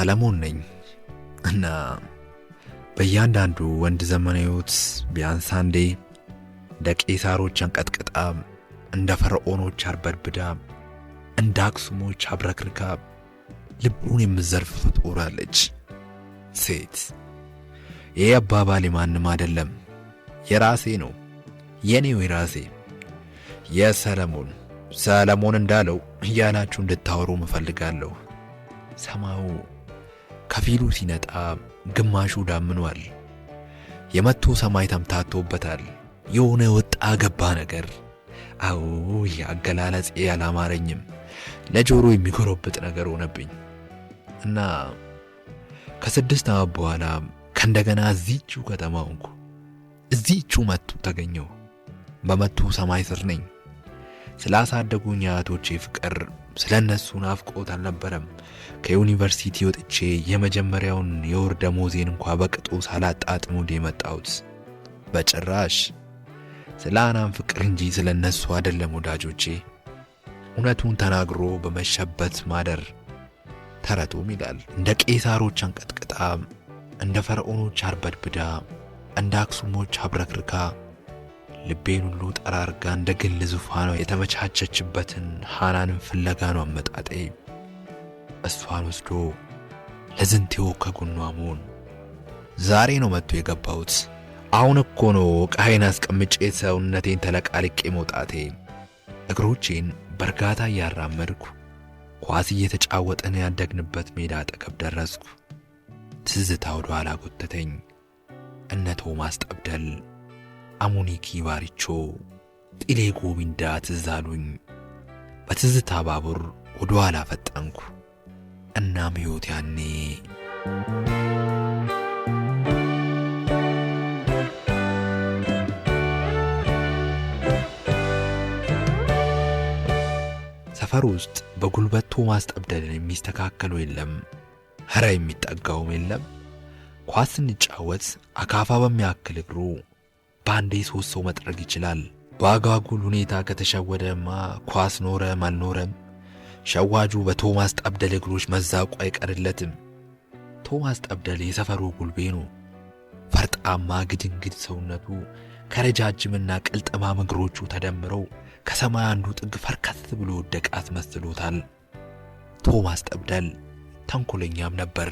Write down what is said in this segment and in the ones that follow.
ሰለሞን ነኝ እና በእያንዳንዱ ወንድ ዘመናዊት ቢያንስ አንዴ እንደ ቄሳሮች አንቀጥቅጣ እንደ ፈርዖኖች አርበድብዳ እንደ አክሱሞች አብረክርካ ልቡን የምትዘርፍ ፍጡር አለች ሴት። ይሄ አባባል ማንም አይደለም፣ የራሴ ነው፣ የኔው የራሴ ሰለሞን እንዳለው እያላችሁ እንድታወሩ እፈልጋለሁ። ሰማዩ ከፊሉ ሲነጣ ግማሹ ዳምኗል። የመቶ ሰማይ ተምታቶበታል። የሆነ ወጣ ገባ ነገር። አዎ ያገላለጽ ያላማረኝም ለጆሮ የሚጎረብጥ ነገር ሆነብኝ እና ከ6 ዓመት በኋላ ከእንደገና እዚህቹ ከተማ ሆንኩ። እዚህቹ መቱ ተገኘው። በመቱ ሰማይ ስር ነኝ። ስላሳደጉኝ አያቶቼ ፍቅር ስለነሱ ናፍቆት አልነበረም ከዩኒቨርሲቲ ወጥቼ የመጀመሪያውን የወር ደሞዜን እንኳን በቅጡ ሳላጣጥም ወደ መጣሁት። በጭራሽ ስለ አናም ፍቅር እንጂ ስለነሱ አይደለም ወዳጆቼ። እውነቱን ተናግሮ በመሸበት ማደር ተረቱም ይላል። እንደ ቄሳሮች አንቀጥቅጣ እንደ ፈርዖኖች አርበድብዳ እንደ አክሱሞች አብረክርካ ልቤን ሁሉ ጠራርጋ እንደ ግል ዙፋኗ የተመቻቸችበትን ሃናንን ፍለጋ ነው አመጣጤ። እሷን ወስዶ ለዝንቴው ከጎኗ መሆን ዛሬ ነው መጥቶ የገባሁት። አሁን እኮ ነው ቃይን አስቀምጬ ሰውነቴን ተለቃልቄ መውጣቴ። እግሮቼን በእርጋታ እያራመድኩ ኳስ እየተጫወተን ያደግንበት ሜዳ አጠገብ ደረስኩ። ትዝታ ወደ ኋላ ጎተተኝ። እነ ቶማስ ጠብደል፣ አሙኒኪ ባሪቾ፣ ጢሌ ጎቢንዳ ትዝ አሉኝ። በትዝታ ባቡር ወደ ኋላ ፈጠንኩ። እናም ሕይወት ያኔ ሰፈር ውስጥ በጉልበት ቶማስ ጠብደልን የሚስተካከለው የለም። ኧረ የሚጠጋውም የለም። ኳስ ስንጫወት አካፋ በሚያክል እግሩ ባንዴ 3 ሰው መጥረግ ይችላል። በአጓጉል ሁኔታ ከተሸወደማ ኳስ ኖረም አልኖረም ሸዋጁ በቶማስ ጠብደል እግሮች መዛቁ አይቀርለትም። ቶማስ ጠብደል የሰፈሩ ጉልቤ ነው። ፈርጣማ ግድንግድ ሰውነቱ ከረጃጅምና ቅልጥማም እግሮቹ ተደምረው ከሰማይ አንዱ ጥግ ፈርከት ብሎ ወደቃት መስሎታል። ቶማስ ጠብደል ተንኮለኛም ነበር።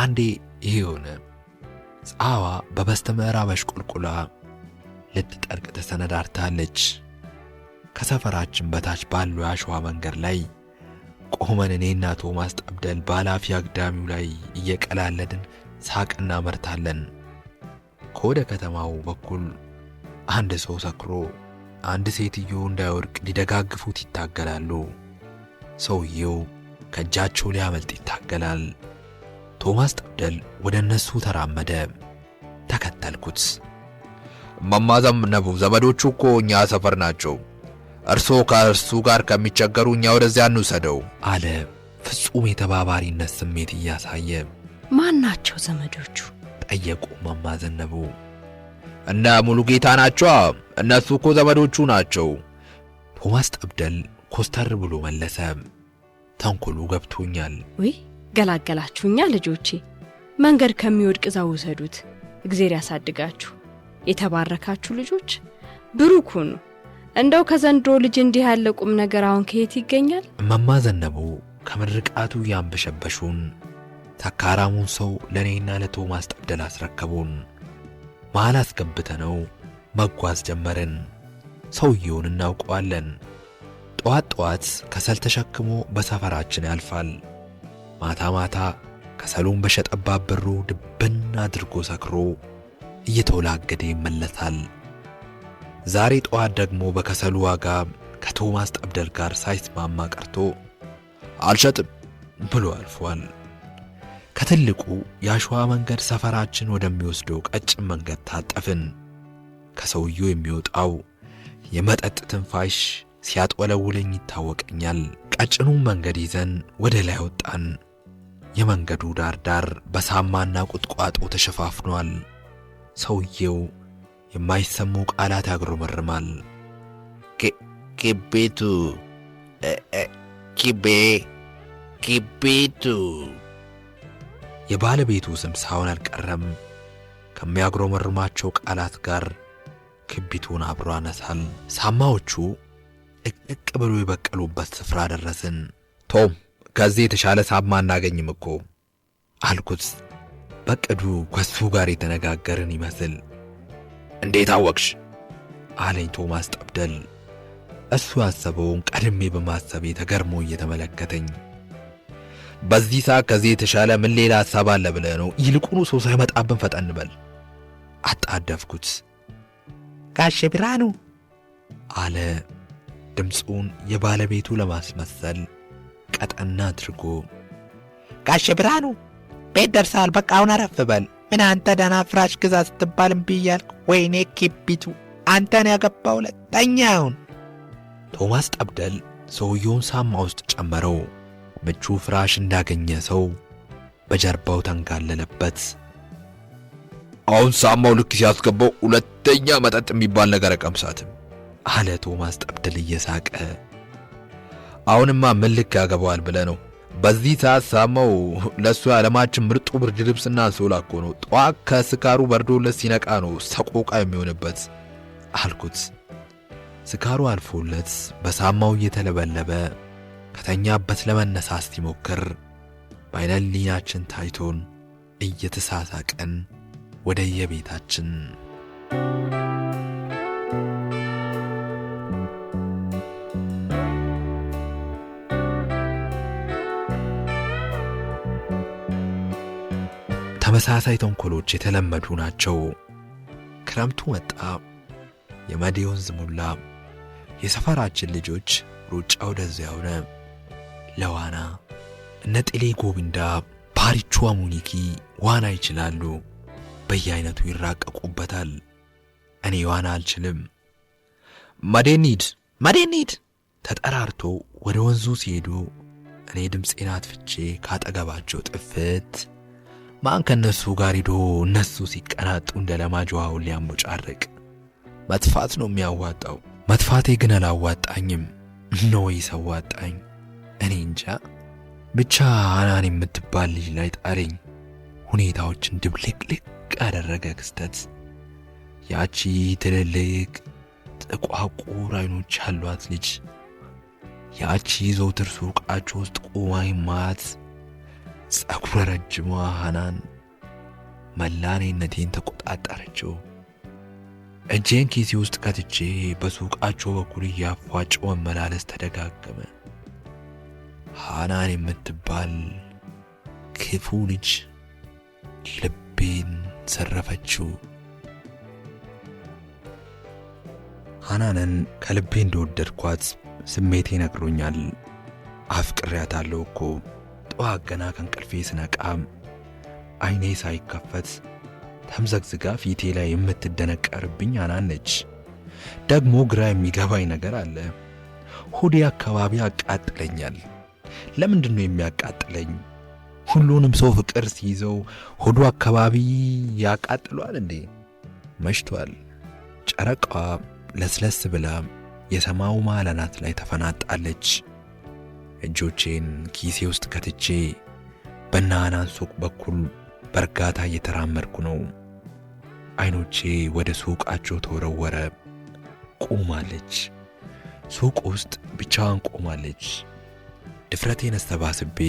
አንዴ ይሄ ሆነ። ፀሐዋ በበስተምዕራብ አሽቆልቁላ ልትጠልቅ ተሰነዳርታለች። ከሰፈራችን በታች ባለው አሸዋ መንገድ ላይ ቆመን እኔና ቶማስ ጠብደል ባላፊ አግዳሚው ላይ እየቀላለድን ሳቅና መርታለን። ከወደ ከተማው በኩል አንድ ሰው ሰክሮ አንድ ሴትዮ እንዳይወድቅ ሊደጋግፉት ይታገላሉ። ሰውየው ከእጃቸው ሊያመልጥ ይታገላል። ቶማስ ጠብደል ወደ እነሱ ተራመደ። ተከተልኩት። ማማዘነቡ ዘመዶቹ እኮ እኛ ሰፈር ናቸው። እርሶ ከእርሱ ጋር ከሚቸገሩ እኛ ወደዚያ እንውሰደው አለ ፍጹም የተባባሪነት ስሜት እያሳየ። ማን ናቸው ዘመዶቹ? ጠየቁ ማማዘነቡ። እና ሙሉ ጌታ ናቸው። እነሱ እኮ ዘመዶቹ ናቸው። ቶማስ ጠብደል ኮስተር ብሎ መለሰ። ተንኮሉ ገብቶኛል። ወይ ገላገላችሁኛ ልጆቼ። መንገድ ከሚወድቅ ዛው ወሰዱት። እግዚአብሔር ያሳድጋችሁ። የተባረካችሁ ልጆች ብሩክ ሁኑ። እንደው ከዘንድሮ ልጅ እንዲህ ያለ ቁም ነገር አሁን ከየት ይገኛል? ማማዘነቡ ከምርቃቱ ያንበሸበሹን ተካራሙን ሰው ለኔና ለቶማስ ጠብደል አስረከቡን። መሃል አስገብተነው መጓዝ ጀመርን። ሰውየውን እናውቀዋለን። ጧት ከሰል ተሸክሞ በሰፈራችን ያልፋል። ማታ ከሰሉን በሸጠባት ብሩ ድብን አድርጎ ሰክሮ እየተወላገደ ይመለሳል። ዛሬ ጧት ደግሞ በከሰሉ ዋጋ ከቶማስ ጠብደል ጋር ሳይስማማ ቀርቶ አልሸጥም ብሎ አልፏል። ከትልቁ ያሸዋ መንገድ ሰፈራችን ወደሚወስደው ቀጭን መንገድ ታጠፍን። ከሰውየው የሚወጣው የመጠጥ ትንፋሽ ሲያጥወለውለኝ ይታወቀኛል። ቀጭኑን መንገድ ይዘን ወደ ላይ ወጣን። የመንገዱ ዳር በሳማና ቁጥቋጦ ተሸፋፍኗል። ሰውየው የማይሰሙ ቃላት ያግሮመርማል። ኪቤቱ የባለቤቱ ስም ሳይሆን አልቀረም። ከሚያጉረመርማቸው ቃላት ጋር ክቢቱን አብሮ አነሳል። ሳማዎቹ እቅቅ ብሎ የበቀሉበት ስፍራ ደረስን። ቶም ከዚህ የተሻለ ሳማ እናገኝም እኮ አልኩት። በቅዱ ከሱ ጋር የተነጋገርን ይመስል። እንዴት አወቅሽ አለኝ ቶማስ ጠብደል። እሱ ያሰበውን ቀድሜ በማሰቤ ተገርሞ እየተመለከተኝ። በዚህ ሰዓት ከዚህ የተሻለ ምን ሌላ ሐሳብ አለ ብለህ ነው? ይልቁኑ ሰው ሳይመጣብን ፈጠን በል አጣደፍኩት። ጋሼ ብርሃኑ አለ ድምፁን የባለቤቱ ለማስመሰል ቀጠና አድርጎ። ጋሼ ብርሃኑ ቤት ደርሰሃል፣ በቃ አሁን አረፍ በል። ምን አንተ ደህና ፍራሽ ግዛ ስትባል እምቢ እያልክ? ወይኔ ክቢቱ አንተን ያገባው ለተኛውን። ቶማስ ጠብደል ሰውየውን ሳማ ውስጥ ጨመረው። ምቹ ፍራሽ እንዳገኘ ሰው በጀርባው ተንጋለለበት። አሁን ሳማው ልክ ሲያስገባው ሁለተኛ መጠጥ የሚባል ነገር ቀምሳትም አለ ቶማስ ጠብደል እየሳቀ። አሁንማ ምን ልክ ያገባዋል ብለህ ነው? በዚህ ሰዓት ሳማው ለሱ ዓለማችን ምርጡ ብርድ ልብስና አንሶላ እኮ ነው። ጧት ከስካሩ በርዶለት ሲነቃ ነው ሰቆቃ የሚሆንበት አልኩት። ስካሩ አልፎለት በሳማው እየተለበለበ ከተኛበት ለመነሳት ሲሞክር በዓይነሊናችን ታይቶን እየተሳሳቀን ወደ የቤታችን ተመሳሳይ ተንኮሎች የተለመዱ ናቸው። ክረምቱ መጣ። የመዴ ወንዝ ሙላ። የሰፈራችን ልጆች ሩጫ ወደዚያ ሆነ። ለዋና እነ ጤሌ ጎቢንዳ፣ ባሪቹ አሙኒኪ ዋና ይችላሉ። በየአይነቱ ይራቀቁበታል። እኔ ዋና አልችልም። መዴኒድ ተጠራርቶ ወደ ወንዙ ሲሄዱ እኔ ድምፄን አጥፍቼ ካጠገባቸው ጥፍት። ማን ከነሱ ጋር ሄዶ እነሱ ሲቀናጡ እንደ ለማጅ ውሃውን ሊያሞጫርቅ? መጥፋት ነው የሚያዋጣው። መጥፋቴ ግን አላዋጣኝም። ነው ይሰዋጣኝ እኔ እንጃ። ብቻ አናን የምትባል ልጅ ላይ ጣለኝ። ሁኔታዎችን ድብልቅልቅ ያደረገ ክስተት። ያቺ ትልልቅ ጥቋቁር አይኖች ያሏት ልጅ፣ ያቺ ዘውትር ሱቃቸው ውስጥ ቆማ የማያት ጸጉረ ረጅሟ ሃናን መላኔነቴን ተቆጣጠረችው። እጄን ኪሴ ውስጥ ከትቼ በሱቃቸው በኩል እያፏጨው መመላለስ ተደጋገመ። ሃናን የምትባል ክፉ ልጅ ልቤን ሰረፈችው። ሃናንን ከልቤ እንደወደድኳት ስሜቴ ነግሮኛል። አፍቅሬያታለሁ እኮ። ጠዋት ገና ከእንቅልፌ ስነቃም አይኔ ሳይከፈት ተምዘግዝጋ ፊቴ ላይ የምትደነቀርብኝ ሃናን ነች። ደግሞ ግራ የሚገባኝ ነገር አለ። ሆዴ አካባቢ ያቃጥለኛል። ለምንድን ነው የሚያቃጥለኝ? ሁሉንም ሰው ፍቅር ሲይዘው ሆዱ አካባቢ ያቃጥሏል እንዴ? መሽቷል። ጨረቃዋ ለስለስ ብላ የሰማዩ ማለናት ላይ ተፈናጣለች። እጆቼን ኪሴ ውስጥ ከትቼ በሃናን ሱቅ በኩል በእርጋታ እየተራመድኩ ነው። አይኖቼ ወደ ሱቃቸው ተወረወረ። ቆማለች። ሱቅ ውስጥ ብቻዋን ቆማለች። ድፍረቴን አስተባስቤ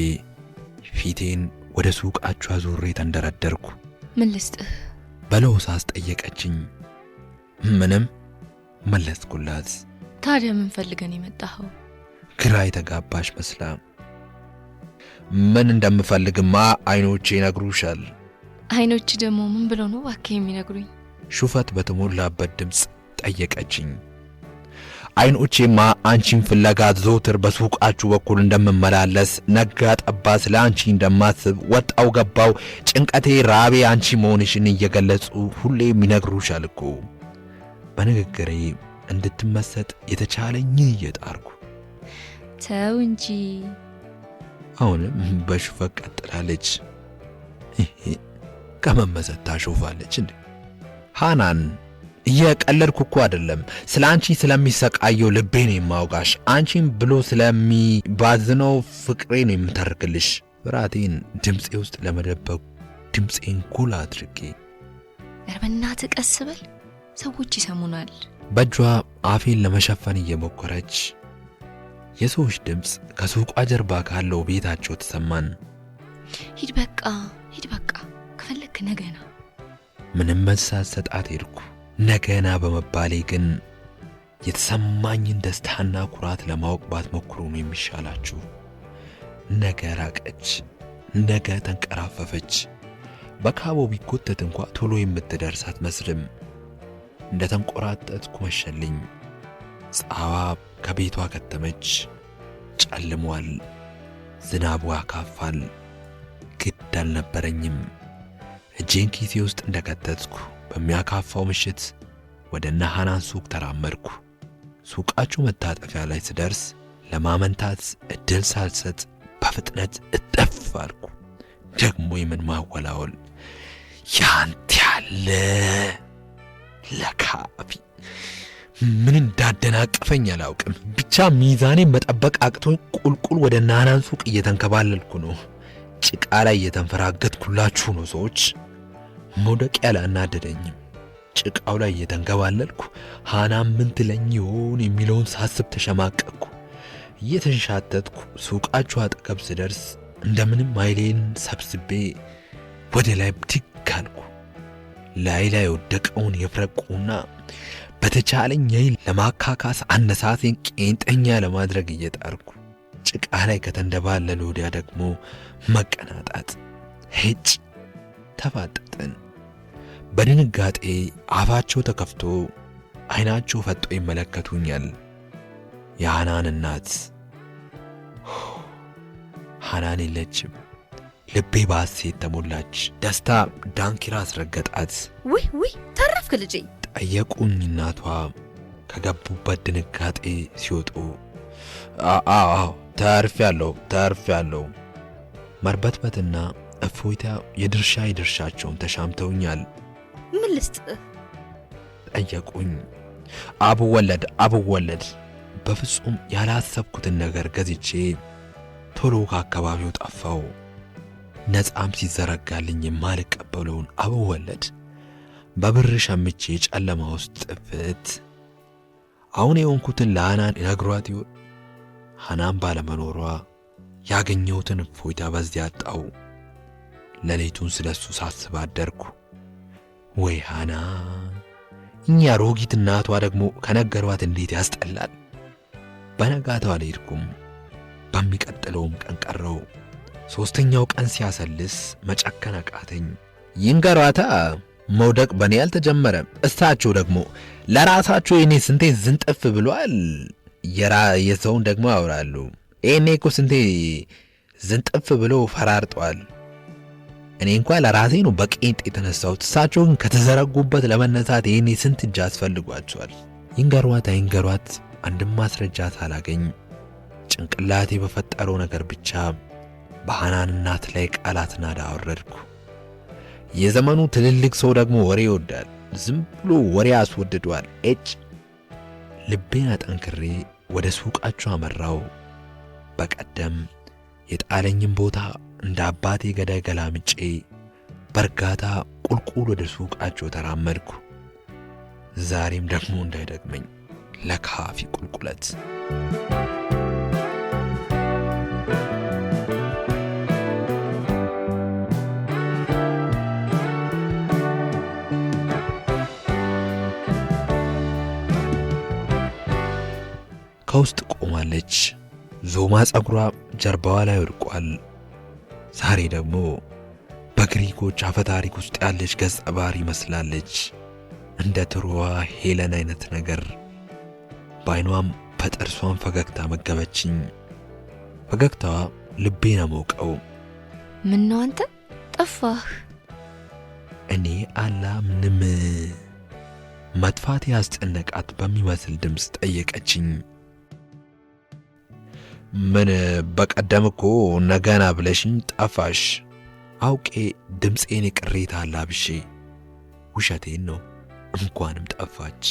ፊቴን ወደ ሱቃቸው አዙሬ ተንደረደርኩ። ምን ልስጥህ በለውሳስ ጠየቀችኝ። ምንም መለስኩላት። ታዲያ ምን ፈልገን የመጣኸው? ግራ የተጋባሽ መስላ። ምን እንደምፈልግማ አይኖቼ ይነግሩሻል። አይኖች ደግሞ ምን ብለው ነው እባክህ የሚነግሩኝ? ሹፈት በተሞላበት ድምፅ ጠየቀችኝ። አይኖቼማ አንቺን ፍለጋ ዘውትር በሱቃችሁ በኩል እንደምመላለስ፣ ነጋ ጠባ ስለ አንቺ እንደማስብ፣ ወጣው ገባው ጭንቀቴ ራቤ አንቺ መሆንሽን እየገለጹ ሁሌም ይነግሩሻል እኮ። በንግግሬ እንድትመሰጥ የተቻለኝ እየጣርኩ። ተው እንጂ። አሁንም በሹፈት ቀጥላለች። ከመመሰጥ ታሾፋለች እንዴ? ሃናን እየቀለድኩ እኮ አይደለም። ስለ አንቺ ስለሚሰቃየው ልቤ ነው የማውጋሽ። አንቺን ብሎ ስለሚባዝነው ፍቅሬ ነው የምተርክልሽ። ፍርሃቴን ድምፄ ውስጥ ለመደበቅ ድምፄን ጎላ አድርጌ በእናትህ ቀስ በል ሰዎች ይሰሙናል። በእጇ አፌን ለመሸፈን እየሞከረች የሰዎች ድምፅ ከሱቋ ጀርባ ካለው ቤታቸው ተሰማን። ሂድ በቃ ከፈለክ ነገና። ምንም መልስ ሳልሰጣት ሄድኩ። ነገና በመባሌ ግን የተሰማኝን ደስታና ኩራት ለማወቅ ባትሞክሩ ነው የሚሻላችሁ። ነገ ራቀች፣ ነገ ተንቀራፈፈች። በካቦ ቢጎተት እንኳ ቶሎ የምትደርስ አትመስልም። እንደ ተንቆራጠጥኩ መሸልኝ። ፀሐዋ ከቤቷ ከተመች። ጨልሟል። ዝናቡ ያካፋል። ግድ አልነበረኝም። እጄን ኪሴ ውስጥ እንደከተትኩ በሚያካፋው ምሽት ወደ ሐናን ሱቅ ተራመድኩ። ሱቃቸው መታጠፊያ ላይ ስደርስ ለማመንታት እድል ሳልሰጥ በፍጥነት እጠፍ አልኩ። ደግሞ የምን ማወላወል! ያንተ ያለ ለካፊ ምን እንዳደናቀፈኝ አላውቅም። ብቻ ሚዛኔን መጠበቅ አቅቶኝ ቁልቁል ወደ ሐናን ሱቅ እየተንከባለልኩ ነው። ጭቃ ላይ እየተንፈራገጥኩላችሁ ነው ሰዎች። መውደቅ ያላናደደኝም። ጭቃው ላይ እየተንከባለልኩ ሐናን ምን ትለኝ ይሆን የሚለውን ሳስብ ተሸማቀቅኩ። እየተንሻተትኩ ሱቃችሁ አጠገብ ስደርስ እንደምንም ኃይሌን ሰብስቤ ወደ ላይ ብድግ አልኩ። ላይ ወደቀውን የፍረቁና በተቻለኝ ኃይል ለማካካስ አነሳሴን ቄንጠኛ ለማድረግ እየጣርኩ ጭቃ ላይ ከተንደባለለ ወዲያ ደግሞ መቀናጣት። ሄጭ ተፋጠጥን። በድንጋጤ አፋቸው ተከፍቶ አይናቸው ፈጦ ይመለከቱኛል። የሐናን እናት። ሐናን የለችም። ልቤ በሐሴት ተሞላች። ደስታ ዳንኪራ አስረገጣት። ውይ ተረፍክ ልጄ? ጠየቁኝ እናቷ ከገቡበት ድንጋጤ ሲወጡ። አዎ ተርፌያለሁ። መርበትበትና እፎይታ የድርሻቸውን ተሻምተውኛል። ምን ልስጥ? ጠየቁኝ። አብወለድ። በፍጹም ያላሰብኩትን ነገር ገዝቼ ቶሎ ከአካባቢው ጠፋው። ነፃም ሲዘረጋልኝ የማልቀበለውን አብወለድ በብር ሸምቼ ጨለማ ውስጥ ጥፍት። አሁን የሆንኩትን ለሐናን ነግሯት ይሆን? ሐናን ባለመኖሯ ያገኘሁትን እፎይታ በዚያ አጣው። ሌሊቱን ስለሱ ሳስብ አደርኩ። ወይ ሐናን! እኛ ሮጊት እናቷ ደግሞ ከነገሯት እንዴት ያስጠላል። በነጋታው አልሄድኩም። በሚቀጥለውም ቀን ቀረው። ሶስተኛው ቀን ሲያሰልስ መጨከን አቃተኝ። ይንገሯታ፣ መውደቅ በኔ አልተጀመረም። እሳቸው ደግሞ ለራሳቸው የኔ ስንቴ ዝንጥፍ ብሏል። የሰውን ደግሞ ያወራሉ። እኔ እኮ ስንቴ ዝንጥፍ ብሎ ፈራርጧል። እኔ እንኳን ለራሴ ነው በቄንጥ የተነሳሁት። እሳቸው ግን ከተዘረጉበት ለመነሳት ይሄኔ ስንት እጅ አስፈልጓቸዋል። ይንገሯት አንድም ማስረጃ ሳላገኝ ጭንቅላቴ በፈጠረው ነገር ብቻ በሐናን እናት ላይ ቃላት ናዳ አወረድኩ። የዘመኑ ትልልቅ ሰው ደግሞ ወሬ ይወዳል። ዝም ብሎ ወሬ አስወድዷል። ልቤን አጠንክሬ ወደ ሱቃቸው አመራው። በቀደም የጣለኝን ቦታ እንደ አባቴ ገዳይ ገላምጬ በእርጋታ ቁልቁል ወደ ሱቃቸው ተራመድኩ። ዛሬም ደግሞ እንዳይደግመኝ ለካፊ ቁልቁለት። ከውስጥ ቆማለች። ዞማ ጸጉሯ ጀርባዋ ላይ ወድቋል። ዛሬ ደግሞ በግሪኮች አፈታሪክ ውስጥ ያለች ገጸ ባህሪ መስላለች። እንደ ትሮዋ ሄለን አይነት ነገር። በዓይኗም በጥርሷም ፈገግታ መገበችኝ። ፈገግታዋ ልቤን አሞቀው። ምን ነው አንተ ጠፋህ? እኔ አላምንም። መጥፋቴ ያስጨነቃት በሚመስል ድምፅ ጠየቀችኝ። ምን በቀደም እኮ ነገና ብለሽኝ ጠፋሽ። አውቄ ድምፄን ቅሬታ አላብሼ ውሸቴን ነው። እንኳንም ጠፋች።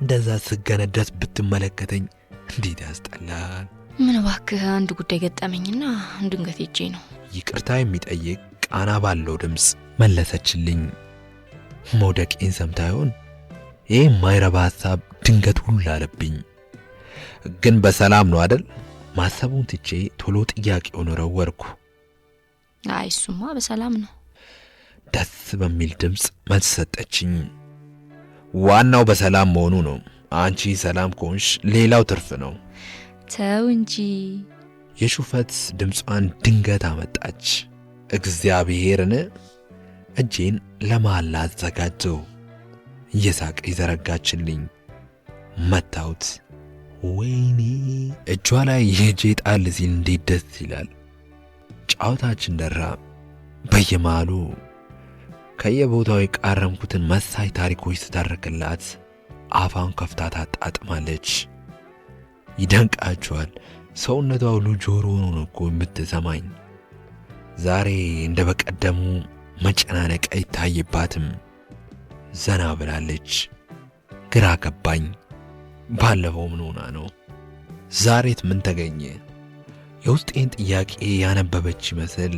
እንደዛ ስገነደስ ብትመለከተኝ እንዴት ያስጠላል። ምን እባክህ አንድ ጉዳይ ገጠመኝና ድንገት ሄጄ ነው። ይቅርታ የሚጠይቅ ቃና ባለው ድምፅ መለሰችልኝ። መውደቄን ሰምታ ይሆን? ይህ የማይረባ ሐሳብ ድንገት ሁሉ አለብኝ። ግን በሰላም ነው አይደል? ማሰቡን ትቼ ቶሎ ጥያቄውን ወረወርኩ። አይ እሱማ በሰላም ነው። ደስ በሚል ድምፅ መልስ ሰጠችኝ። ዋናው በሰላም መሆኑ ነው። አንቺ ሰላም ከሆንሽ ሌላው ትርፍ ነው። ተው እንጂ። የሹፈት ድምጿን ድንገት አመጣች። እግዚአብሔርን እጄን ለመሐላ አዘጋጀው። እየሳቀ ይዘረጋችልኝ። መታውት። ወይኔ እጇ ላይ የእጄ ጣል ሲል እንዴት ደስ ይላል። ጫወታችን ደራ። በየመሃሉ ከየቦታው የቃረምኩትን መሳይ ታሪኮች ስተርክላት አፋን ከፍታ ታጣጥማለች። ይደንቃችኋል። ሰውነቷ ሁሉ ጆሮ ሆኖ እኮ የምትሰማኝ። ዛሬ እንደ በቀደሙ መጨናነቅ አይታይባትም። ዘና ብላለች። ግራ ገባኝ። ባለፈው ምን ሆና ነው? ዛሬት ምን ተገኘ? የውስጤን ጥያቄ ያነበበች ይመስል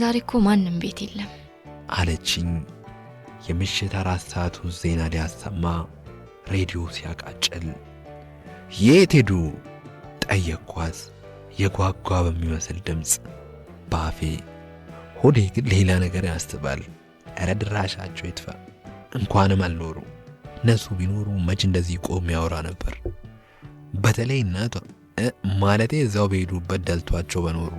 ዛሬ እኮ ማንም ቤት የለም አለችኝ። የምሽት 4 ሰዓቱ ዜና ሊያሰማ ሬዲዮ ሲያቃጭል የት ሄዱ ጠየቅኳት፣ የጓጓ በሚመስል ድምፅ ባፌ። ሆዴ ግን ሌላ ነገር ያስባል። እረ ድራሻቸው ይጥፋ። እንኳንም አልኖሩ። እነሱ ቢኖሩ መች እንደዚህ ቆም ያወራ ነበር። በተለይ እናቷ ማለቴ እዛው በሄዱበት ደልቷቸው በኖሩ።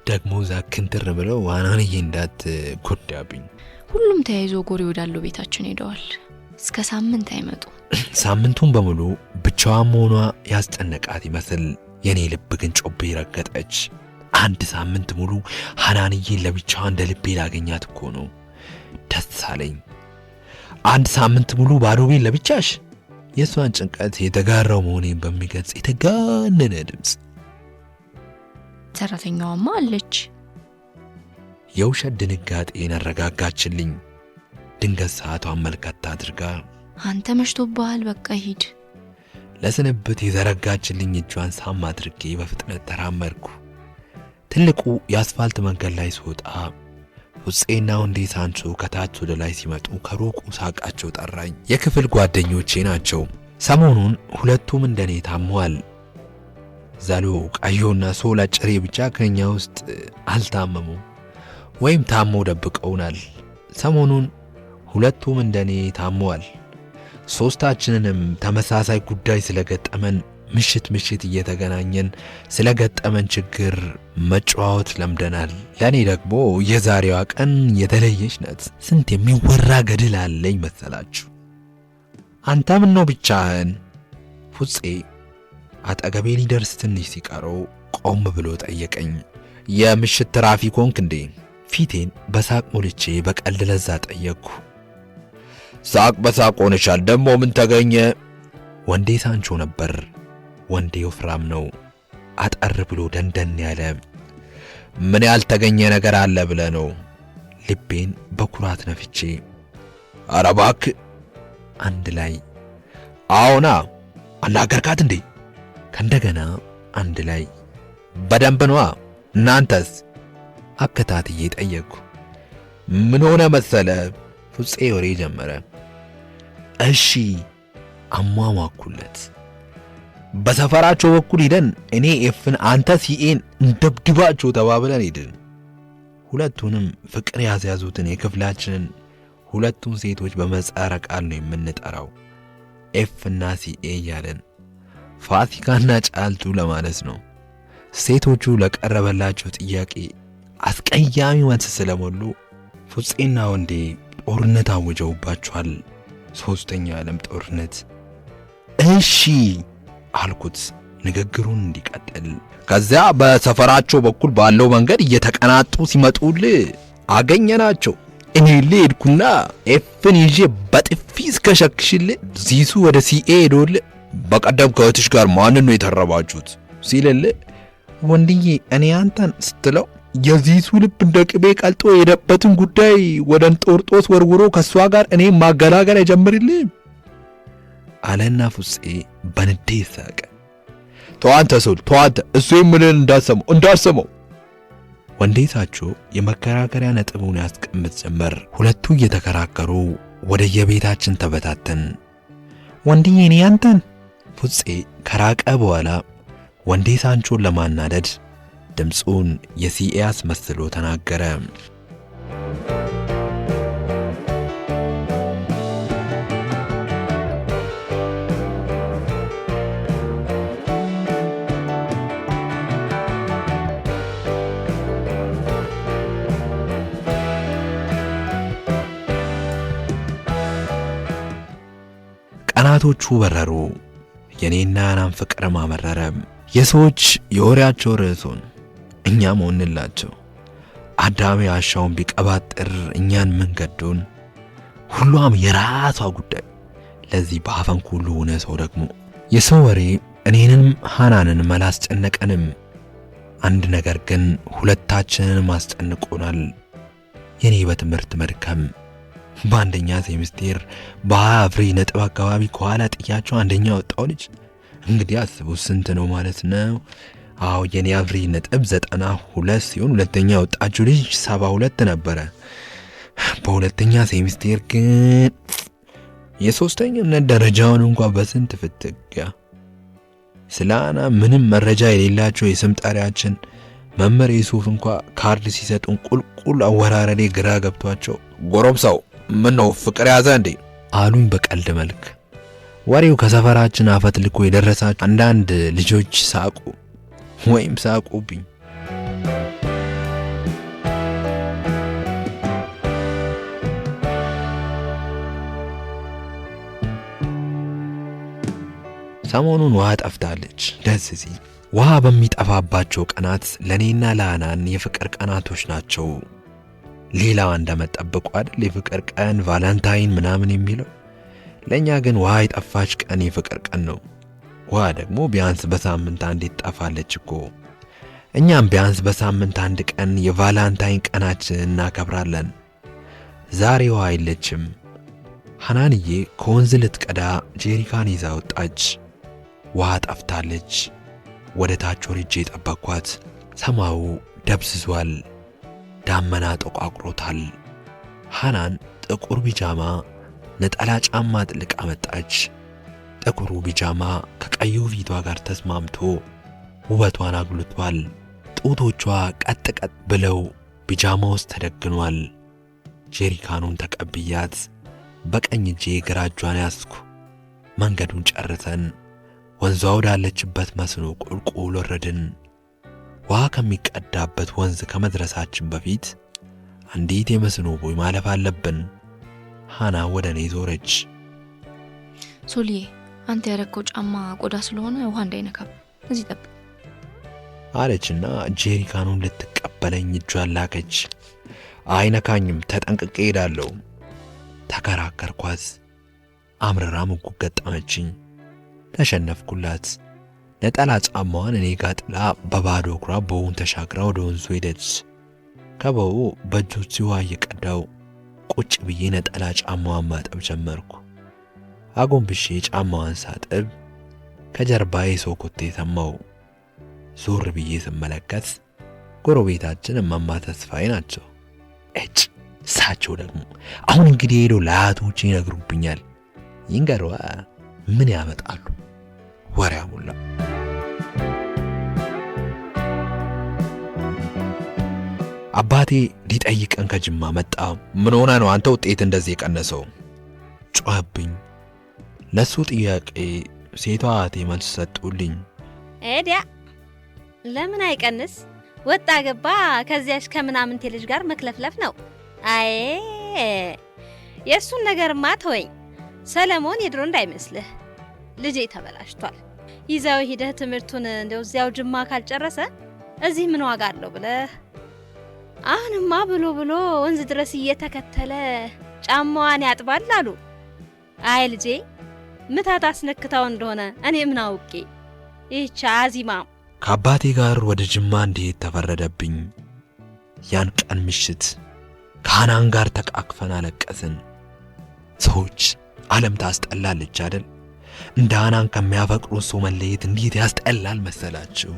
ደግሞ እዛ ክንትር ብለው ዋናንዬ እንዳትጎዳብኝ። ሁሉም ተያይዞ ጎሬ ወዳለው ቤታችን ሄደዋል። እስከ ሳምንት አይመጡ። ሳምንቱን በሙሉ ብቻዋን መሆኗ ያስጨነቃት ይመስል የኔ ልብ ግን ጮቤ ረገጠች። አንድ ሳምንት ሙሉ ሐናንዬን ለብቻዋ እንደ ልቤ ላገኛት እኮ ነው። ደስ አለኝ። አንድ ሳምንት ሙሉ ባዶ ቤት ለብቻሽ? የሷን ጭንቀት የተጋራው መሆኔን በሚገልጽ የተጋነነ ድምፅ። ሰራተኛዋማ አለች። የውሸት ድንጋጤን አረጋጋችልኝ። ድንገት ሰዓቷን መልከት አድርጋ አንተ መሽቶብሃል፣ በቃ ሂድ። ለስንብት የዘረጋችልኝ እጇን ሳም አድርጌ በፍጥነት ተራመድኩ። ትልቁ የአስፋልት መንገድ ላይ ስወጣ ፍፄና ወንዴ ሳንቾ ከታች ወደ ላይ ሲመጡ ከሩቁ ሳቃቸው ጠራኝ። የክፍል ጓደኞቼ ናቸው። ሰሞኑን ሁለቱም እንደኔ ታመዋል። ዛሎ ቃዮና ሶላ ጭሬ ብቻ ከኛ ውስጥ አልታመሙም፣ ወይም ታመው ደብቀውናል። ሰሞኑን ሁለቱም እንደኔ ታመዋል። ሶስታችንንም ተመሳሳይ ጉዳይ ስለገጠመን ምሽት እየተገናኘን ስለገጠመን ችግር መጫወት ለምደናል። ለኔ ደግሞ የዛሬዋ ቀን የተለየች ናት። ስንት የሚወራ ገድል አለኝ መሰላችሁ። አንተ ምን ነው ብቻህን? ፍፄ አጠገቤ ሊደርስ ትንሽ ሲቀረው ቆም ብሎ ጠየቀኝ። የምሽት ትራፊክ ሆንክ እንዴ? ፊቴን በሳቅ ሞልቼ በቀልድ ለዛ ጠየቅኩ። ሳቅ በሳቅ ሆነሻል። ደግሞ ምን ተገኘ? ወንዴ ሳንቾ ነበር። ወንዴ ወፍራም ነው። አጠር ብሎ ደንደን ያለ። ምን ያልተገኘ ነገር አለ ብለ ነው? ልቤን በኩራት ነፍቼ ኧረ እባክህ አንድ ላይ አዎና አናገርካት እንዴ? ከእንደገና አንድ ላይ በደንብ ነዋ። እናንተስ? አከታትዬ ጠየቅኩ። ምን ሆነ መሰለ? ፍፄ ወሬ ጀመረ። እሺ አሟሟኩለት። በሰፈራቸው በኩል ሄደን እኔ ኤፍን አንተ ሲኤን እንደብድባቸው ተባብለን ሄድን። ሁለቱንም ፍቅር ያዝያዙትን የክፍላችንን ሁለቱን ሴቶች በመጻረ ቃል ነው የምንጠራው፣ ኤፍና ሲኤ እያለን ፋሲካና ጫልቱ ለማለት ነው። ሴቶቹ ለቀረበላቸው ጥያቄ አስቀያሚ መልስ ስለሞሉ ፍፄና ወንዴ ጦርነት አወጀውባቸዋል። ሶስተኛ ዓለም ጦርነት። እሺ አልኩት ንግግሩን እንዲቀጥል። ከዚያ በሰፈራቸው በኩል ባለው መንገድ እየተቀናጡ ሲመጡል አገኘናቸው። እኔ ልሄድኩና ኤፍን ይዤ በጥፊ እስከሸክሽል ዚሱ ወደ ሲኤ ሄዶል በቀደም ከእህትሽ ጋር ማንን ነው የተረባችሁት ሲልል ወንድዬ እኔ አንተን ስትለው የዚሱ ልብ እንደ ቅቤ ቀልጦ የሄደበትን ጉዳይ ወደ እንጦርጦስ ወርውሮ ከሷ ጋር እኔ ማገላገል አይጀምርልም አለና ፍፄ በንዴት ሳቀ። ተዋንተ ሶል ተዋንተ እሱ የምልህን እንዳሰማው ወንዴታቸው የመከራከሪያ ነጥቡን ያስቀምጥ ጀመር። ሁለቱ እየተከራከሩ ወደ የቤታችን ተበታተን። ወንድዬ እኔ አንተን ፉፄ ከራቀ በኋላ ወንዴታቸውን ለማናደድ ድምፁን የሲኤ አስመስሎ ተናገረ። ቀናቶቹ በረሩ። የኔና ያናን ፍቅር ማመረረ። የሰዎች የወሬያቸው ርዕሱን እኛም ሆንላቸው። አዳሜ አሻውን ቢቀባጥር እኛን መንገዱን ሁሉም የራሷ ጉዳይ። ለዚህ በአፈን ሁሉ ሆነ ሰው ደግሞ የሰው ወሬ እኔንም ሃናንን መላስጨነቀንም። አንድ ነገር ግን ሁለታችንን ማስጨንቆናል። የኔ በትምህርት መድከም። በአንደኛ ሴሚስቴር በ20 ነጥብ አካባቢ ከኋላ ጥያቸው አንደኛ ወጣው ልጅ እንግዲህ አስቡ ስንት ነው ማለት ነው? አዎ የኔ አቭሪ ነጥብ 92 ሲሆን ሁለተኛ ወጣችው ልጅ 72 ነበረ። በሁለተኛ ሴሚስቴር ግን የሶስተኛነት ደረጃውን እንኳን በስንት ፍትጋ ስላና ምንም መረጃ የሌላቸው የስም ጠሪያችን መምህር ዩሱፍ እንኳን ካርድ ሲሰጡን ቁልቁል አወራረዴ ግራ ገብቷቸው ጎረምሳው ምን ነው ፍቅር ያዘ እንዴ አሉኝ በቀልድ መልክ። ወሬው ከሰፈራችን አፈት ልኮ የደረሳቸው አንዳንድ ልጆች ሳቁ ወይም ሳቁብኝ። ሰሞኑን ውሃ ጠፍታለች። ደስ ሲል ውሃ በሚጠፋባቸው ቀናት ለኔና ለሃናን የፍቅር ቀናቶች ናቸው። ሌላው እንደመጠበቁ አይደል የፍቅር ቀን ቫለንታይን ምናምን የሚለው። ለኛ ግን ውሃ የጠፋች ቀን የፍቅር ቀን ነው። ውሃ ደግሞ ቢያንስ በሳምንት አንዴ ትጠፋለች እኮ። እኛም ቢያንስ በሳምንት አንድ ቀን የቫለንታይን ቀናችን እናከብራለን። ዛሬ ውሃ የለችም። ሃናንዬ ከወንዝ ልትቀዳ ጄሪካን ይዛ ወጣች። ውሃ ጠፍታለች። ወደ ታች ወርጄ ጠበቅኳት። ሰማዩ ደብዝዟል። ዳመና ጠቋቁሮታል። ሃናን ጥቁር ቢጃማ ነጠላ ጫማ ጥልቃ መጣች። ጥቁሩ ቢጃማ ከቀዩ ፊቷ ጋር ተስማምቶ ውበቷን አጉልቷል። ጡቶቿ ቀጥ ቀጥ ብለው ቢጃማ ውስጥ ተደግኗል። ጄሪካኑን ተቀብያት በቀኝ እጄ ግራ እጇን ያዝኩ። መንገዱን ጨርሰን ወንዟ ወዳለችበት መስኖ ቁልቁል ወረድን። ውሃ ከሚቀዳበት ወንዝ ከመድረሳችን በፊት አንዲት የመስኖ ቦይ ማለፍ አለብን። ሃና ወደ እኔ ዞረች። ሶልዬ አንተ ያረከው ጫማ ቆዳ ስለሆነ ውሃ እንዳይነካብ እዚህ ጠብቅ አለችና ጄሪካኑን ልትቀበለኝ እጇን ላከች። አይነካኝም ተጠንቅቄ ሄዳለሁ። ተከራከርኳት። አምርራ ሙጉ ገጠመችኝ። ተሸነፍኩላት። ነጠላ ጫማዋን እኔ ጋር ጥላ በባዶ እግሯ በውን ተሻግራ ወደ ወንዙ ሄደች። ከበው በእጆቿ ውሃ እየቀዳው ቁጭ ብዬ ነጠላ ጫማዋን ማጠብ ጀመርኩ። አጎንብሼ ጫማዋን ሳጥብ ከጀርባዬ ሰው ኮቴ ሰማሁ። ዞር ብዬ ስመለከት ጎረቤታችን እማማ ተስፋዬ ናቸው። እሳቸው ደግሞ አሁን እንግዲህ ሄዶ ለአያቶቼ ይነግሩብኛል። ይንገሯ ምን ያመጣሉ? ወሬ አሙላ። አባቴ ሊጠይቀን ከጅማ መጣ። ምን ሆነ ነው አንተ ውጤት እንደዚህ የቀነሰው? ጮህብኝ። ለሱ ጥያቄ ሴቷ አያቴ መልስ ሰጡልኝ። ኤዲያ ለምን አይቀንስ? ወጣ ገባ ከዚያሽ ከምናምንቴ ልጅ ጋር መክለፍለፍ ነው። አይ የሱን ነገርማ ተወኝ። ሰለሞን የድሮ እንዳይመስልህ ልጄ ተበላሽቷል። ይዛው ሄደህ ትምህርቱን እንደው እዚያው ጅማ ካልጨረሰ እዚህ ምን ዋጋ አለው ብለህ አሁንማ ብሎ ወንዝ ድረስ እየተከተለ ጫማዋን ያጥባል አሉ። አይ ልጄ ምታት አስነክታው እንደሆነ እኔ ምን አውቄ። ይህች አዚማ ከአባቴ ጋር ወደ ጅማ እንድሄድ ተፈረደብኝ። ያን ቀን ምሽት ከሃናን ጋር ተቃቅፈን አለቀስን። ሰዎች ዓለም ታስጠላለች አይደል? እንደ ሃናን ከሚያፈቅሩ ሰው መለየት እንዴት ያስጠላል መሰላችሁ?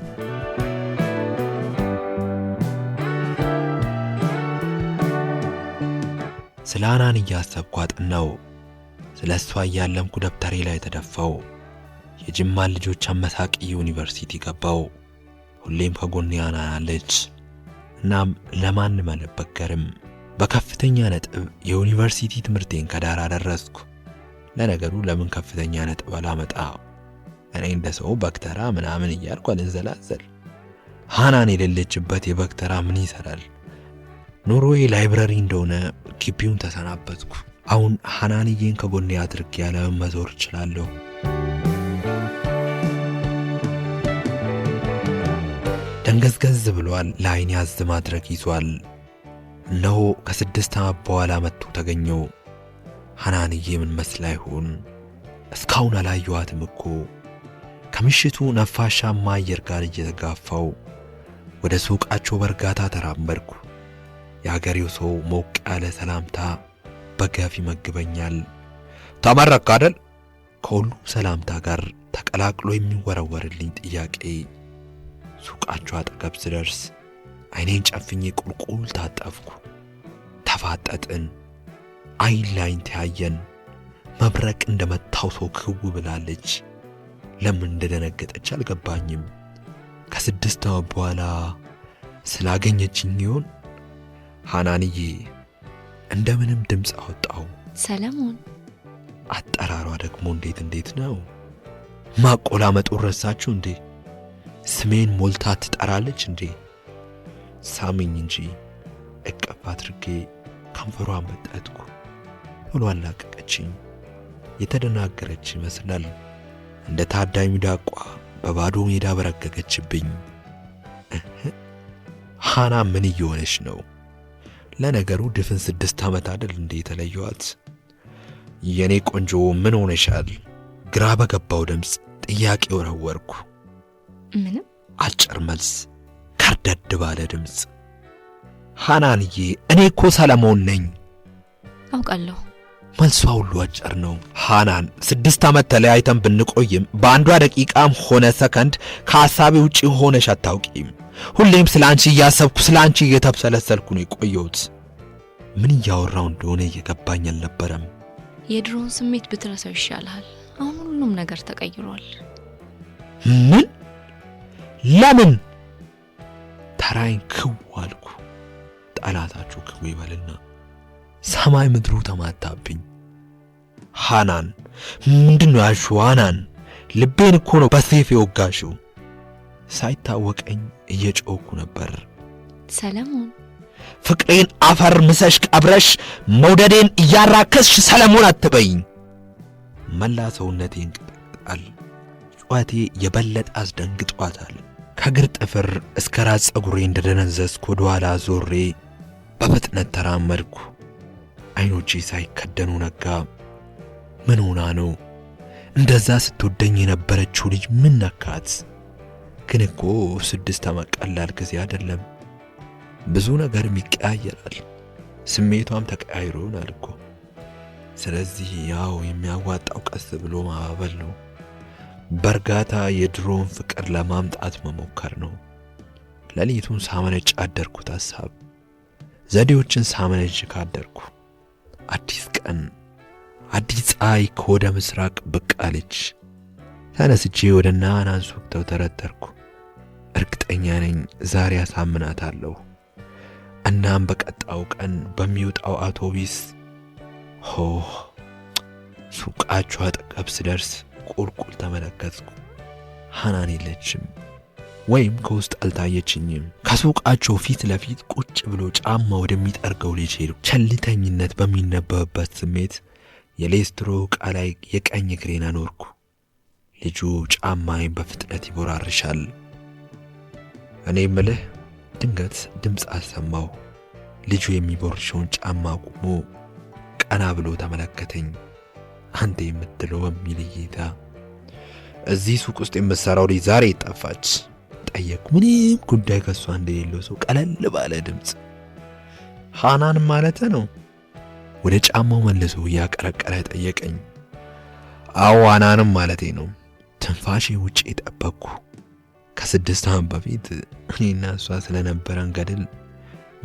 ስለ ሐናን እያሰብኩ አጥናው። ስለ እሷ እያለምኩ ደብተሬ ላይ ተደፋው። የጅማን ልጆች አመሳቂ ዩኒቨርሲቲ ገባው። ሁሌም ከጎኔ ሐናን አለች። እናም ለማንም አልበገርም። በከፍተኛ ነጥብ የዩኒቨርሲቲ ትምህርቴን ከዳር አደረስኩ። ለነገሩ ለምን ከፍተኛ ነጥብ አላመጣ? እኔ እንደ ሰው በክተራ ምናምን እያልኩ አልንዘላዘል። ሐናን የሌለችበት የበክተራ ምን ይሰራል? ኑሮዬ ላይብረሪ እንደሆነ ግቢውን ተሰናበትኩ። አሁን ሐናንዬን ከጎኔ አድርጌ ያለውን መዞር እችላለሁ። ደንገዝገዝ ብሏል። ለዓይን ያዝ ማድረግ ይዟል። እነሆ ከ6 ዓመት በኋላ መጥቶ ተገኘው። ሐናንዬ ምን መስላ ይሆን? እስካሁን አላየኋትም እኮ። ከምሽቱ ነፋሻማ አየር ጋር እየተጋፋው ወደ ሱቃቸው በእርጋታ ተራመድኩ። የአገሬው ሰው ሞቅ ያለ ሰላምታ በገፍ ይመግበኛል። ተመረቅክ አይደል? ከሁሉም ሰላምታ ጋር ተቀላቅሎ የሚወረወርልኝ ጥያቄ። ሱቃቸው አጠገብ ስደርስ ዓይኔን ጨፍኜ ቁልቁል ታጠፍኩ። ተፋጠጥን። ዓይን ላይን ተያየን። መብረቅ እንደመታው ሰው ክው ብላለች። ለምን እንደደነገጠች አልገባኝም። ከ6 ዓመት በኋላ ስላገኘችኝ ይሆን? ሐናንዬ እንደምንም ድምፅ አወጣው። ሰለሞን። አጠራሯ ደግሞ እንዴት ነው? ማቆላመጡን ረሳችሁ እንዴ? ስሜን ሞልታ ትጠራለች እንዴ? ሳሚኝ እንጂ እቅፍ አድርጌ ከንፈሯን በጠጥኩ። ቶሎ አላቀቀችኝ። የተደናገረች ይመስላል። እንደ ታዳኝ ሚዳቋ በባዶ ሜዳ በረገገችብኝ። ሐና ምን እየሆነች ነው? ለነገሩ ድፍን 6 ዓመት አይደል እንዴ የተለየዋት? የኔ ቆንጆ ምን ሆነሻል? ግራ በገባው ድምፅ ጥያቄ ወረወርኩ። ምንም። አጭር መልስ ከርደድ ባለ ድምፅ። ሐናንዬ እኔ እኮ ሰለሞን ነኝ። አውቃለሁ። መልሷ ሁሉ አጭር ነው። ሐናን 6 ዓመት ተለያይተን ብንቆይም በአንዷ ደቂቃም ሆነ ሰከንድ ከሐሳቤ ውጪ ሆነሽ አታውቂም። ሁሌም ስላንቺ እያሰብኩ ስላንቺ እየተብሰለሰልኩ ነው የቆየሁት። ምን እያወራው እንደሆነ እየገባኝ አልነበረም። የድሮውን ስሜት ብትረሳው ይሻላል። አሁን ሁሉም ነገር ተቀይሯል። ምን? ለምን? ተራይን ክው አልኩ። ጠላታችሁ ክው ይበልና ሰማይ ምድሩ ተማታብኝ። ሐናን ምንድነው ያልሽው? ሐናን ልቤን እኮ ነው በሰይፍ የወጋሽው። ሳይታወቀኝ እየጮኩ ነበር። ሰለሞን ፍቅሬን አፈር ምሰሽ ቀብረሽ መውደዴን እያራከስሽ ሰለሞን አትበይኝ። መላ ሰውነቴን ቅጥቅጣል። ጩኸቴ የበለጠ አስደንግጧታል። ከግር ጥፍር እስከ ራስ ፀጉሬ እንደደነዘዝኩ ወደ ኋላ ዞሬ በፍጥነት ተራመድኩ። ዓይኖቼ ሳይከደኑ ነጋ። ምን ሆና ነው? እንደዛ ስትወደኝ የነበረችው ልጅ ምን ነካት? ግን እኮ 6 ዓመት ቀላል ጊዜ አይደለም። ብዙ ነገርም ይቀያየራል። ስሜቷም ተቀያይሮ ይሆናል እኮ። ስለዚህ ያው የሚያዋጣው ቀስ ብሎ ማባበል ነው። በእርጋታ የድሮውን ፍቅር ለማምጣት መሞከር ነው። ሌሊቱን ሳመነጭ አደርኩት ሐሳብ። ዘዴዎችን ሳመነጭ ካደርኩ አዲስ ቀን፣ አዲስ ፀሐይ ከወደ ምስራቅ ብቅ አለች። ተነስቼ ወደ ሐናን ሱቅ ተውተረተርኩ። እርግጠኛ ነኝ ዛሬ አሳምናታለሁ። እናም በቀጣው ቀን በሚወጣው አውቶቡስ ሱቃቸው አጠገብ ስደርስ ቁልቁል ተመለከትኩ። ሐናን የለችም፣ ወይም ከውስጥ አልታየችኝም። ከሱቃቸው ፊት ለፊት ቁጭ ብሎ ጫማ ወደሚጠርገው ልጅ ሄድኩ። ቸልተኝነት በሚነበብበት ስሜት የሌስትሮ ዕቃ ላይ የቀኝ እግሬን አኖርኩ። ልጁ ጫማዬን በፍጥነት ይቦራርሻል። እኔ ምልህ ድንገት ድምፅ አሰማሁ። ልጁ የሚቦርሸውን ጫማ ቆሞ ቀና ብሎ ተመለከተኝ። አንተ የምትለው በሚል እይታ። እዚህ ሱቅ ውስጥ የምትሰራው ልጅ ዛሬ ጠፋች ጠየቅኩ። ምንም ጉዳይ ከሷ እንደሌለው ሰው ቀለል ባለ ድምፅ። ሐናን ማለት ነው? ወደ ጫማው መልሶ እያቀረቀረ ጠየቀኝ። አዎ ሐናንም ማለቴ ነው። ትንፋሼ ውጪ ጠበቅኩ። ከ6 ዓመት በፊት እኔና እሷ ስለነበረን ገድል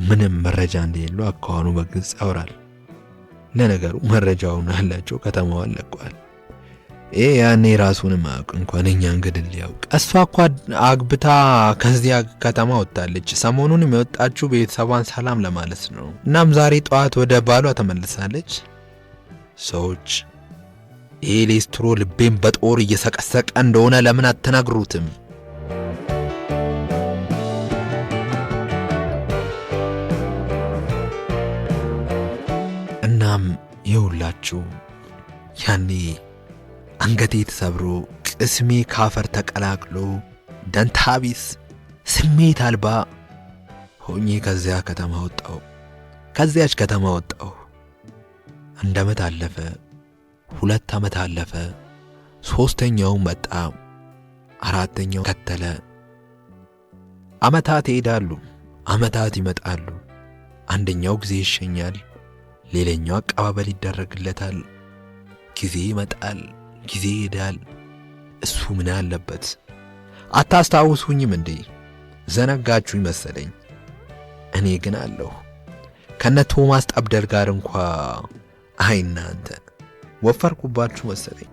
ምንም መረጃ እንደሌለው አካዋኑ በግልጽ ያወራል። ለነገሩ መረጃውን ያላቸው ከተማዋን ለቋል። ያኔ ራሱን ማቅ እንኳን እኛን ገድል ያውቅ። እሷ እኮ አግብታ ከዚያ ከተማ ወጣለች። ሰሞኑን የወጣችው ቤተሰቧን ሰላም ለማለት ነው። እናም ዛሬ ጠዋት ወደ ባሏ ተመልሳለች። ሰዎች ሌስትሮ ልቤን በጦር እየሰቀሰቀ እንደሆነ ለምን አትነግሩትም? እናም ይውላችሁ ያኔ አንገቴ ተሰብሮ ቅስሜ ካፈር ተቀላቅሎ ደንታቢስ ስሜት አልባ ሆኜ ከዚያች ከተማ ወጣሁ። 1 ዓመት አለፈ፣ 2 ዓመት አለፈ፣ 3ኛው መጣ፣ 4ኛው ከተለ። ዓመታት ይሄዳሉ፣ ዓመታት ይመጣሉ። አንደኛው ጊዜ ይሸኛል፣ ሌላኛው አቀባበል ይደረግለታል። ጊዜ ይመጣል፣ ጊዜ ይሄዳል። እሱ ምን አለበት? አታስታውሱኝም እንዴ? ዘነጋችሁኝ መሰለኝ። እኔ ግን አለሁ ከነ ቶማስ ጠብደር ጋር እንኳ። አይ እናንተ ወፈርኩባችሁ መሰለኝ።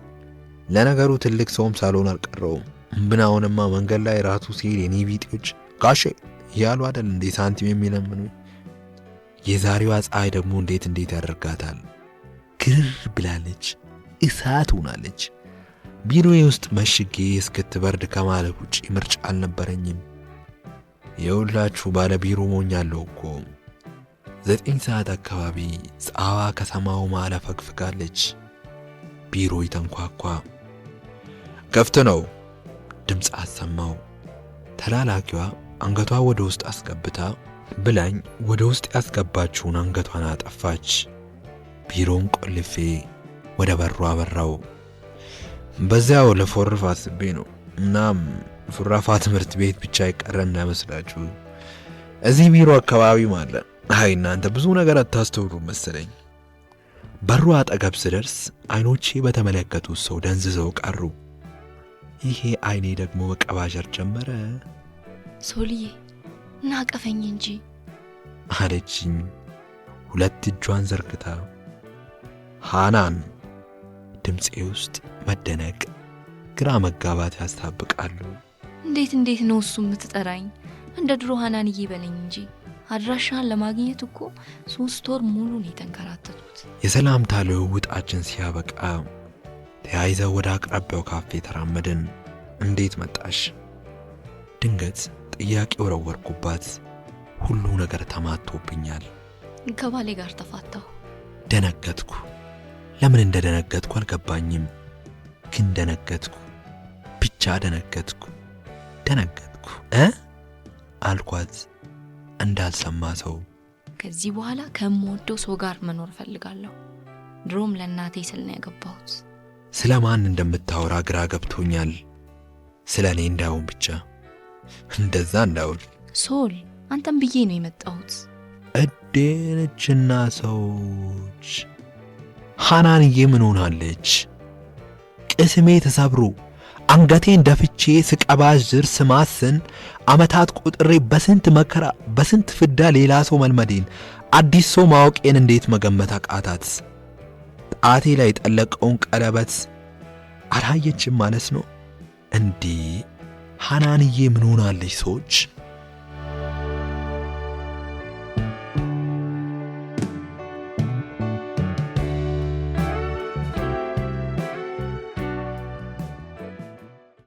ለነገሩ ትልቅ ሰውም ሳልሆን አልቀረውም። ብናውንማ መንገድ ላይ ራሱ ሲሄድ የኔ ቢጤዎች ጋሼ እያሉ አይደል እንዴ ሳንቲም የሚለምኑ። የዛሬዋ ፀሐይ ደግሞ እንዴት ያደርጋታል! ግር ብላለች፣ እሳት ሆናለች። ቢሮዬ ውስጥ መሽጌ እስክትበርድ ከማለት ውጪ ምርጫ አልነበረኝም። የሁላችሁ ባለ ቢሮ ሞኛለሁ እኮ። 9 ሰዓት አካባቢ ፀሐዋ ከሰማው መሃል ፈግፍጋለች። ቢሮ ይተንኳኳ። ከፍት ነው። ድምፅ አሰማው። ተላላኪዋ አንገቷ ወደ ውስጥ አስገብታ ብላኝ ወደ ውስጥ ያስገባችውን አንገቷን አጠፋች። ቢሮውን ቆልፌ ወደ በሩ አበራው። በዚያው ለፎርፍ አስቤ ነው። እናም ፉራፋ ትምህርት ቤት ብቻ ይቀረን እንዳይመስላችሁ እዚህ ቢሮ አካባቢ ማለት። አይ እናንተ ብዙ ነገር አታስተውሉ መሰለኝ። በሩ አጠገብ ስደርስ አይኖቼ በተመለከቱት ሰው ደንዝዘው ቀሩ። ይሄ አይኔ ደግሞ መቀባዠር ጀመረ። ሶልዬ ናቀፈኝ እንጂ አለችኝ 2 እጇን ዘርግታ። ሃናን ድምፄ ውስጥ መደነቅ፣ ግራ መጋባት ያስታብቃሉ። እንዴት ነው እሱ የምትጠራኝ? እንደ ድሮ ሃናንዬ በለኝ እንጂ። አድራሻን ለማግኘት እኮ 3 ወር ሙሉ ነው የተንከራተቱት። የሰላምታ ልውውጣችን ሲያበቃ ተያይዘው ወደ አቅራቢያው ካፌ ተራመድን። እንዴት መጣሽ? ድንገት ጥያቄ ወረወርኩባት። ሁሉ ነገር ተማቶብኛል። ከባሌ ጋር ተፋታሁ። ደነገጥኩ። ለምን እንደደነገጥኩ አልገባኝም፣ ግን ደነገጥኩ። ብቻ ደነገጥኩ አልኳት እንዳልሰማ ሰው። ከዚህ በኋላ ከምወደው ሰው ጋር መኖር ፈልጋለሁ። ድሮም ለእናቴ ስል ነው ያገባሁት። ስለማን እንደምታወራ ግራ ገብቶኛል። ስለኔ እንዳውን ብቻ እንደዛ እንዳውን። ሶል አንተም ብዬ ነው የመጣሁት። እዴነችና ሰዎች ሃናንዬ ምን ሆናለች? ቅስሜ ተሰብሮ አንገቴን ደፍቼ ስቀባዥር ስማስን ዓመታት ቁጥሬ በስንት መከራ በስንት ፍዳ ሌላ ሰው መልመዴን አዲስ ሰው ማወቄን እንዴት መገመት አቃታት? ጣቴ ላይ ጠለቀውን ቀለበት አላየችም ማለት ነው እንዴ? ሃናንዬ ምን ሆናለች ሰዎች?